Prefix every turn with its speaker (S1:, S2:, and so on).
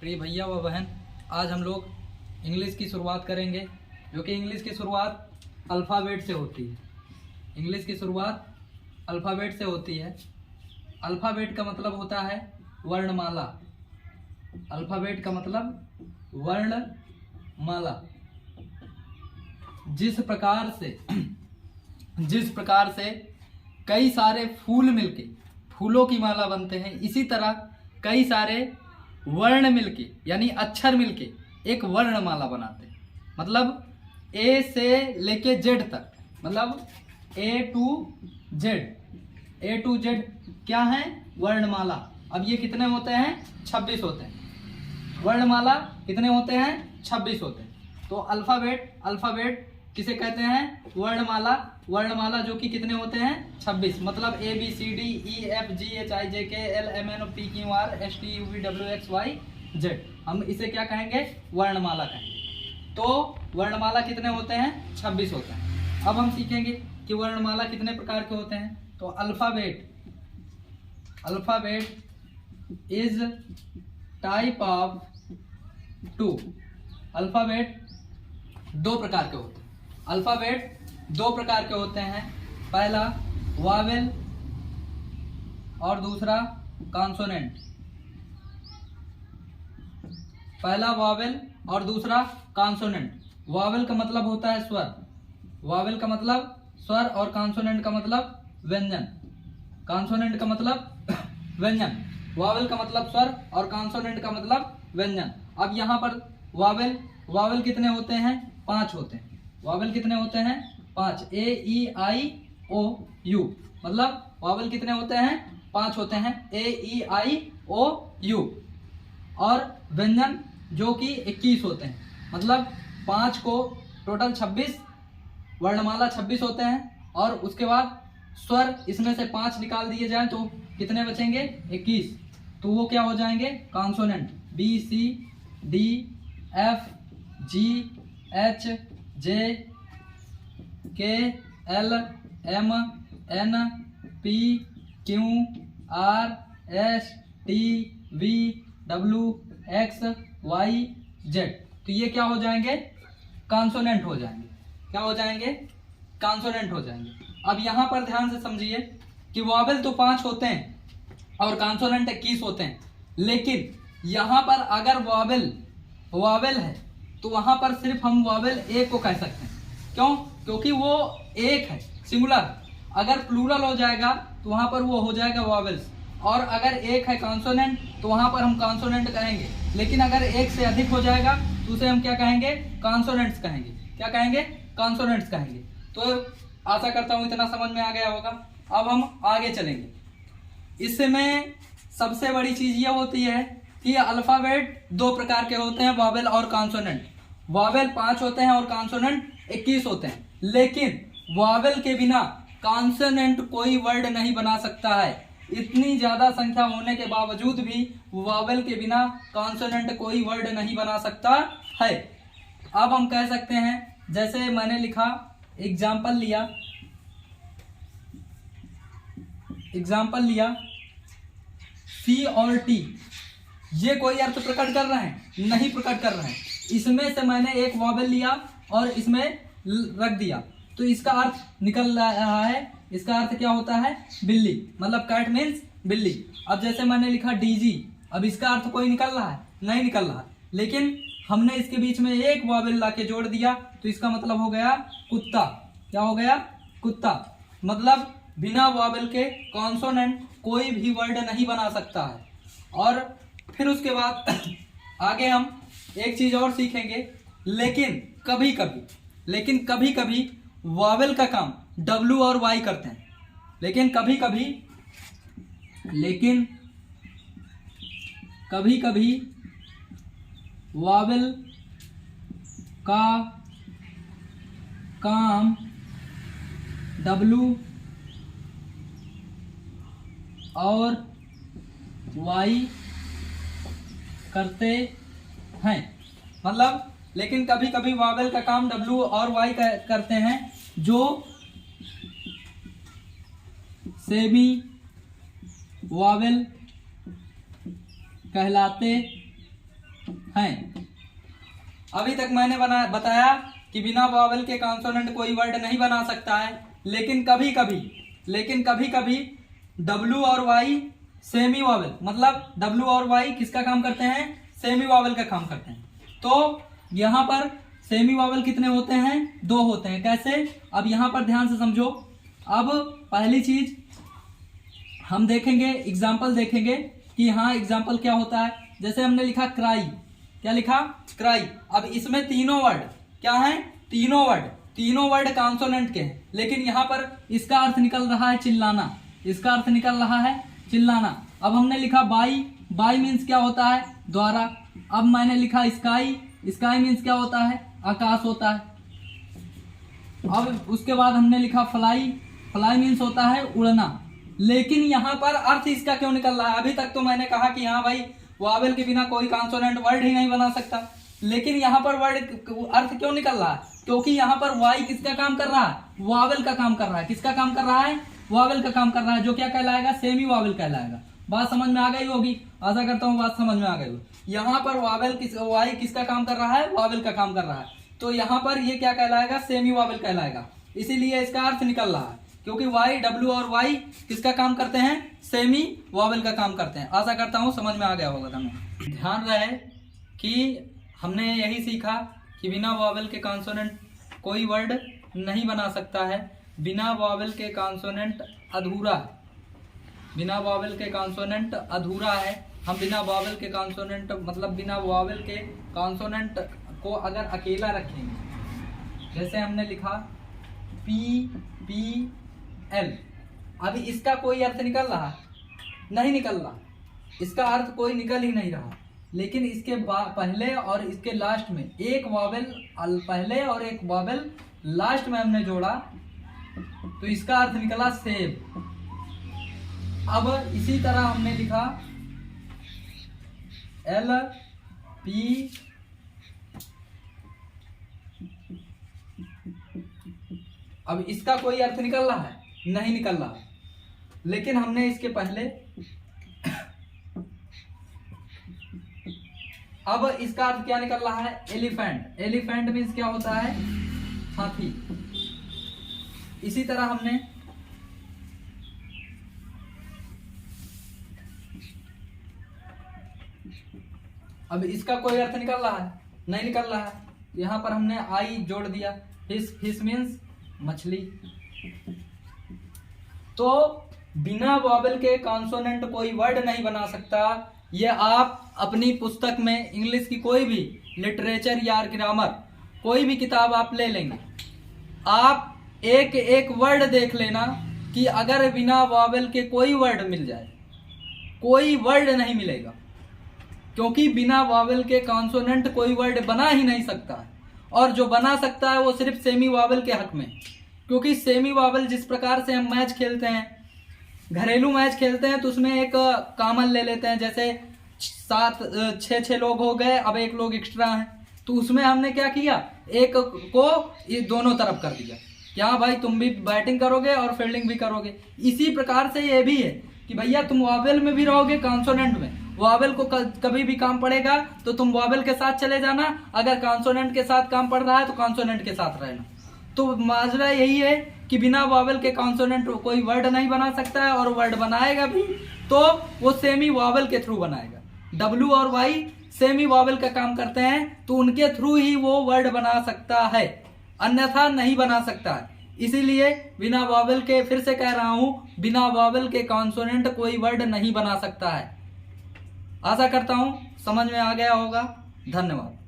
S1: प्रिय भैया व बहन, आज हम लोग इंग्लिश की शुरुआत करेंगे, जो कि इंग्लिश की शुरुआत अल्फ़ाबेट से होती है। इंग्लिश की शुरुआत अल्फ़ाबेट से होती है। अल्फ़ाबेट का मतलब होता है वर्णमाला। अल्फ़ाबेट का मतलब वर्णमाला। जिस प्रकार से कई सारे फूल मिलके फूलों की माला बनते हैं, इसी तरह कई सारे वर्ण मिलके यानी अक्षर मिलके एक वर्णमाला बनाते हैं। मतलब ए से लेके जेड तक, मतलब ए टू जेड क्या है? वर्णमाला। अब ये कितने होते हैं? 26 होते हैं। वर्णमाला कितने होते हैं? 26 होते हैं। तो अल्फ़ाबेट किसे कहते हैं? वर्णमाला। वर्णमाला जो कि कितने होते हैं? 26। मतलब A B C D E F G H I J K L M N O P Q R S T U V W X Y Z। हम इसे क्या कहेंगे? वर्णमाला कहेंगे। तो वर्णमाला कितने होते हैं? 26 होते हैं। अब हम सीखेंगे कि वर्णमाला कितने प्रकार के होते हैं। तो alphabet is type of 2। Alphabet दो प्रकार के होते हैं। पहला वावेल और दूसरा कॉन्सोनेंट। पहला वावेल और दूसरा कॉन्सोनेंट। वावेल का मतलब होता है स्वर। वावेल का मतलब स्वर और कॉन्सोनेंट का मतलब व्यंजन। कॉन्सोनेंट का मतलब व्यंजन। वावेल का मतलब स्वर और कॉन्सोनेंट का मतलब व्यंजन। अब यहाँ पर वावेल कितने होते हैं? 5 होते हैं। वावेल कितने होते हैं? 5। A E I O U। मतलब वावेल कितने होते हैं? 5 होते हैं। A E I O U। और व्यंजन जो कि 21 होते हैं। मतलब 5 को टोटल 26, वर्णमाला 26 होते हैं। और उसके बाद स्वर इसमें से 5 निकाल दिए जाएं तो कितने बचेंगे? 21। तो वो क्या हो जाएंगे? Consonant. B C D F G H J K L M N P Q R S T V W X Y Z। तो ये क्या हो जाएंगे? कॉन्सोनेंट हो जाएंगे। क्या हो जाएंगे? कॉन्सोनेंट हो जाएंगे। अब यहाँ पर ध्यान से समझिए कि वावेल तो 5 होते हैं और कॉन्सोनेंट 21 होते हैं। लेकिन यहाँ पर अगर वावेल है तो वहां पर सिर्फ हम वावेल एक को कह सकते हैं। क्यों? क्योंकि वो एक है, सिंगुलर। अगर प्लूरल हो जाएगा तो वहां पर वो हो जाएगा वावेल्स। और अगर एक है कॉन्सोनेंट तो वहां पर हम कॉन्सोनेंट कहेंगे। लेकिन अगर एक से अधिक हो जाएगा तो उसे हम क्या कहेंगे? कॉन्सोनेंट्स कहेंगे। क्या कहेंगे? कॉन्सोनेंट्स कहेंगे। तो आशा करता हूं इतना समझ में आ गया होगा। अब हम आगे चलेंगे। इसमें सबसे बड़ी चीज ये होती है कि अल्फाबेट 2 प्रकार के होते हैं, वावेल और कॉन्सोनेंट। वावेल 5 होते हैं और कॉन्सोनेंट 21 होते हैं। लेकिन वावेल के बिना कॉन्सोनेंट कोई वर्ड नहीं बना सकता है। इतनी ज्यादा संख्या होने के बावजूद भी वावेल के बिना कॉन्सोनेंट कोई वर्ड नहीं बना सकता है। अब हम कह सकते हैं, जैसे मैंने लिखा, एग्जाम्पल लिया सी और टी। ये कोई अर्थ प्रकट कर रहे हैं? नहीं प्रकट कर रहे हैं। इसमें से मैंने एक वावेल लिया और इसमें रख दिया तो इसका अर्थ निकल रहा है। इसका अर्थ क्या होता है? बिल्ली। मतलब कैट मीन्स बिल्ली। अब जैसे मैंने लिखा डीजी, अब इसका अर्थ कोई निकल रहा है? नहीं निकल रहा। लेकिन हमने इसके बीच में एक वावेल लाके जोड़ दिया तो इसका मतलब हो गया कुत्ता। क्या हो गया? कुत्ता। मतलब बिना वावेल के कॉन्सोनेंट कोई भी वर्ड नहीं बना सकता है। और फिर उसके बाद आगे हम एक चीज और सीखेंगे। लेकिन कभी कभी वावेल का काम W और Y करते हैं। लेकिन कभी कभी वावेल का काम W और Y करते हैं। मतलब लेकिन कभी कभी वावेल का काम W और Y करते हैं, जो सेमी वावेल कहलाते हैं। अभी तक मैंने बताया कि बिना वॉवेल के कॉन्सोनेंट कोई वर्ड नहीं बना सकता है, लेकिन कभी कभी डब्ल्यू और वाई सेमी वॉवेल, मतलब डब्ल्यू और वाई किसका काम करते हैं, सेमी वॉवेल का काम करते हैं। तो यहाँ पर सेमी वॉवेल कितने होते हैं, 2 होते हैं। कैसे, अब यहाँ पर ध्यान से समझो। अब पहली चीज हम देखेंगे, एग्जाम्पल देखेंगे कि हाँ एग्जाम्पल क्या होता है। जैसे हमने लिखा क्राई, क्या लिखा, क्राई। अब इसमें तीनों वर्ड क्या हैं, तीनों वर्ड कॉन्सोनेंट के हैं, लेकिन यहाँ पर इसका अर्थ निकल रहा है चिल्लाना, इसका अर्थ निकल रहा है चिल्लाना। अब हमने लिखा बाई मीन्स क्या होता है, द्वारा। अब मैंने लिखा स्काई मीन्स क्या होता है, आकाश होता है। अब उसके बाद हमने लिखा फ्लाई मीन्स होता है उड़ना। लेकिन यहाँ पर अर्थ इसका क्यों निकल रहा है, अभी तक तो मैंने कहा कि हाँ भाई वॉवेल के बिना कोई कॉन्सोनेंट वर्ड ही नहीं बना सकता, लेकिन यहाँ पर वर्ड अर्थ क्यों निकल रहा है, क्योंकि यहाँ पर वाई किसका काम कर रहा है, वॉवेल का काम कर रहा है। किसका काम कर रहा है, वॉवेल का काम कर रहा है, जो क्या कहलाएगा, सेमी वॉवेल कहलाएगा। बात समझ में आ गई होगी, आशा करता हूँ बात समझ में आ गई होगी। यहाँ पर वाई किसका काम कर रहा है, वॉवेल का काम कर रहा है, तो यहाँ पर ये क्या कहलाएगा, सेमी वॉवेल कहलाएगा। इसीलिए इसका अर्थ निकल रहा है, क्योंकि वाई, डब्ल्यू और वाई किसका काम करते हैं, सेमी वॉवेल का काम करते हैं। आशा करता हूँ समझ में आ गया होगा तुम्हें। ध्यान रहे कि हमने यही सीखा कि बिना वॉवेल के कॉन्सोनेंट कोई वर्ड नहीं बना सकता है। बिना वॉवेल के कॉन्सोनेंट अधूरा है, बिना वॉवेल के कॉन्सोनेंट अधूरा है। हम बिना वॉवेल के कॉन्सोनेंट मतलब बिना वॉवेल के कॉन्सोनेंट को अगर अकेला रखेंगे, जैसे हमने लिखा पी एल, अभी इसका कोई अर्थ निकल रहा है, नहीं निकल रहा, इसका अर्थ कोई निकल ही नहीं रहा। लेकिन इसके पहले और इसके लास्ट में एक वॉवेल पहले और एक वॉवेल लास्ट में हमने जोड़ा, तो इसका अर्थ निकला सेब। अब इसी तरह हमने लिखा एल पी अब इसका कोई अर्थ निकल रहा है, नहीं निकल रहा, लेकिन हमने इसके पहले अब इसका अर्थ क्या निकल रहा है, एलिफेंट मीन्स क्या होता है, हाथी। इसी तरह हमने अब इसका कोई अर्थ निकल रहा है, नहीं निकल रहा है, यहां पर हमने आई जोड़ दिया, फिश मीन्स मछली। तो बिना वॉवेल के कॉन्सोनेंट कोई वर्ड नहीं बना सकता। ये आप अपनी पुस्तक में इंग्लिश की कोई भी लिटरेचर या ग्रामर कोई भी किताब आप ले लेंगे, आप एक एक वर्ड देख लेना कि अगर बिना वॉवेल के कोई वर्ड मिल जाए, कोई वर्ड नहीं मिलेगा, क्योंकि बिना वॉवेल के कॉन्सोनेंट कोई वर्ड बना ही नहीं सकता है। और जो बना सकता है वो सिर्फ सेमी वॉवेल के हक में, क्योंकि सेमी वॉवेल जिस प्रकार से हम मैच खेलते हैं, घरेलू मैच खेलते हैं, तो उसमें एक कॉमन ले लेते हैं, जैसे 6 लोग हो गए, अब 1 लोग एक्स्ट्रा हैं, तो उसमें हमने क्या किया, एक को ये दोनों तरफ कर दिया, क्या भाई तुम भी बैटिंग करोगे और फील्डिंग भी करोगे। इसी प्रकार से ये भी है कि भैया तुम वॉवेल में भी रहोगे, कॉन्सोनेंट में, वॉवेल को कभी भी काम पड़ेगा तो तुम वॉवेल के साथ चले जाना, अगर कॉन्सोनेंट के साथ काम पड़ रहा है तो कॉन्सोनेंट के साथ रहना। तो माजरा यही है कि बिना वॉवेल के कॉन्सोनेंट कोई वर्ड नहीं बना सकता है, और वर्ड बनाएगा भी तो वो सेमी वॉवेल के थ्रू बनाएगा। डब्ल्यू और वाई सेमी वॉवेल का काम करते हैं, तो उनके थ्रू ही वो वर्ड बना सकता है, अन्यथा नहीं बना सकता है। इसीलिए बिना वॉवेल के, फिर से कह रहा हूं, बिना वॉवेल के कॉन्सोनेंट कोई वर्ड नहीं बना सकता है। आशा करता हूं समझ में आ गया होगा। धन्यवाद।